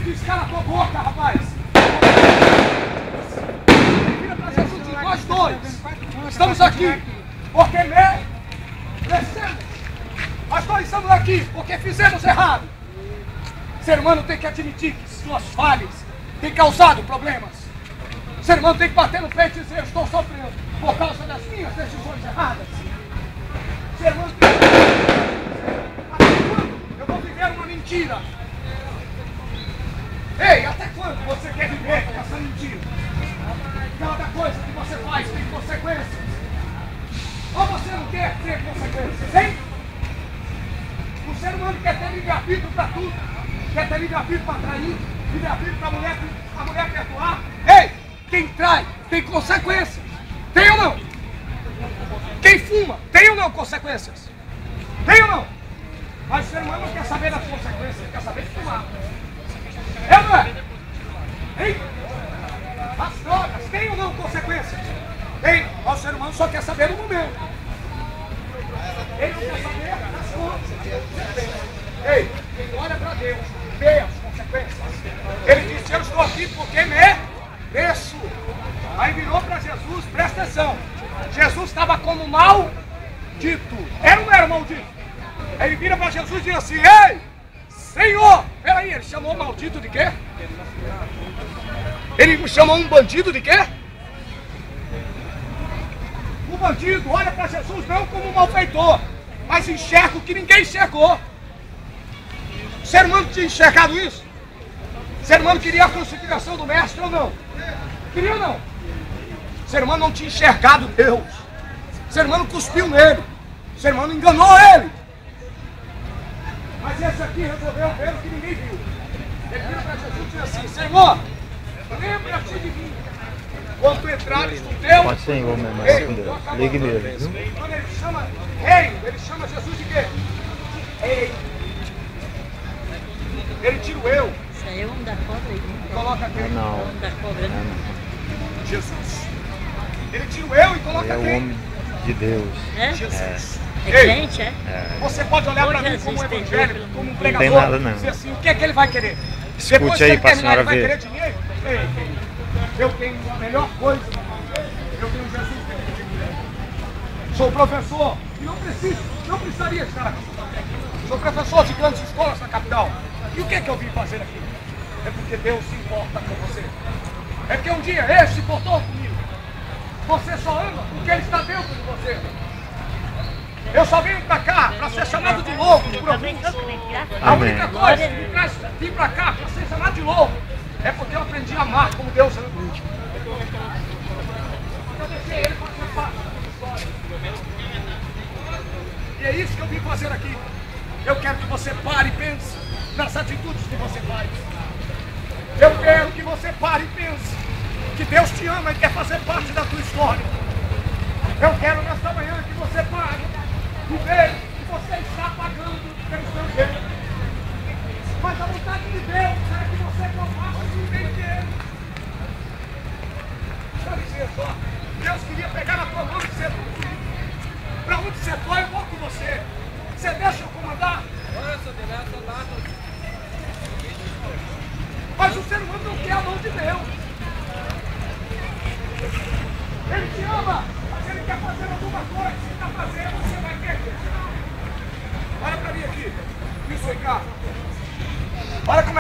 diz, cala a tua boca, rapaz. Vira para Jesus e nós dois estamos aqui porque merecemos. Nós dois estamos aqui porque fizemos errado. O ser humano tem que admitir que suas falhas têm causado problemas. O ser humano tem que bater no peito e dizer: eu estou sofrendo por causa das minhas decisões erradas. O ser humano tem que... Até quando eu vou viver uma mentira? Ei, até quando você quer viver com essa mentira? Cada coisa que você faz tem consequências. Ou você não quer ter consequências, hein? O ser humano quer ter livre-arbítrio para tudo. Quer ter livre-arbítrio para trair, livre-arbítrio para a mulher perdoar. Ei, quem trai tem consequências. Tem ou não? Quem fuma, tem ou não consequências? Tem ou não? Mas o ser humano não quer saber das consequências, ele quer saber de fumar. É ou não é? Hein? As drogas, tem ou não consequências? Tem, mas o ser humano só quer saber do momento. Ele não quer saber das consequências. Ei, quem olha para Deus, vê as consequências. Ele disse: eu estou aqui porque mereço. Aí virou para Jesus, presta atenção. Jesus estava como maldito. Era ou não era maldito? Aí ele vira para Jesus e diz assim: ei, Senhor! Peraí, ele chamou o maldito de quê? Ele chamou um bandido de quê? O bandido olha para Jesus não como um malfeitor, mas enxerga o que ninguém enxergou. O ser humano tinha enxergado isso? O ser humano queria a crucificação do mestre ou não? Queria ou não? O ser humano não tinha enxergado Deus. O ser humano cuspiu nele. O ser humano enganou ele. Mas esse aqui resolveu ver o que ninguém viu. Ele vira para Jesus e diz assim: Senhor, lembra-te de mim quando tu entrares no teu Pode ser igual mesmo, ligue nele, viu? Quando ele chama reino, ele chama Jesus de quê? Ei. Ele tira o eu. Isso aí é o homem da cobra aí. E coloca quem? Não. O homem da cobra, né? Jesus. Ele tira o eu e coloca É o quem? homem de Deus. É? Jesus. É Ei, crente, é? você pode olhar para mim Jesus como um tem evangélico, Deus, como um não pregador, tem nada, não. dizer assim, o que é que ele vai querer? Escute Depois aí que ele pra terminar, ele senhora vai ver. querer dinheiro? Ei, eu tenho a melhor coisa. Eu tenho Jesus dentro de mim. Sou professor e não precisaria estar aqui. Sou professor de grandes escolas na capital. E o que é que eu vim fazer aqui? É porque Deus se importa com você. É porque um dia Ele se importou comigo. Você só ama porque Ele está dentro de você. Eu só venho pra cá para ser chamado de louco por alguns. A única coisa que me traz vir pra cá para ser chamado de louco é porque eu aprendi a amar como Deus ama. Eu deixei Ele fazer parte da minha história. E é isso que eu vim fazer aqui. Eu quero que você pare e pense nas atitudes que você faz. Eu quero que você pare e pense que Deus te ama e quer fazer parte da tua história. Eu quero nesta manhã que você pare e veja que você está pagando pelo seu jeito. Mas a vontade de Deus é que você não faça o bem dele. Dá licença, Deus queria pegar na tua mão e dizer: para onde você for, eu vou com você. Você deixa eu comandar? Mas o ser humano não quer a mão de Deus. Ele te ama, mas ele quer fazer alguma coisa. Se está fazendo, você vai ter. Olha para mim aqui. Isso aí, cá. Olha como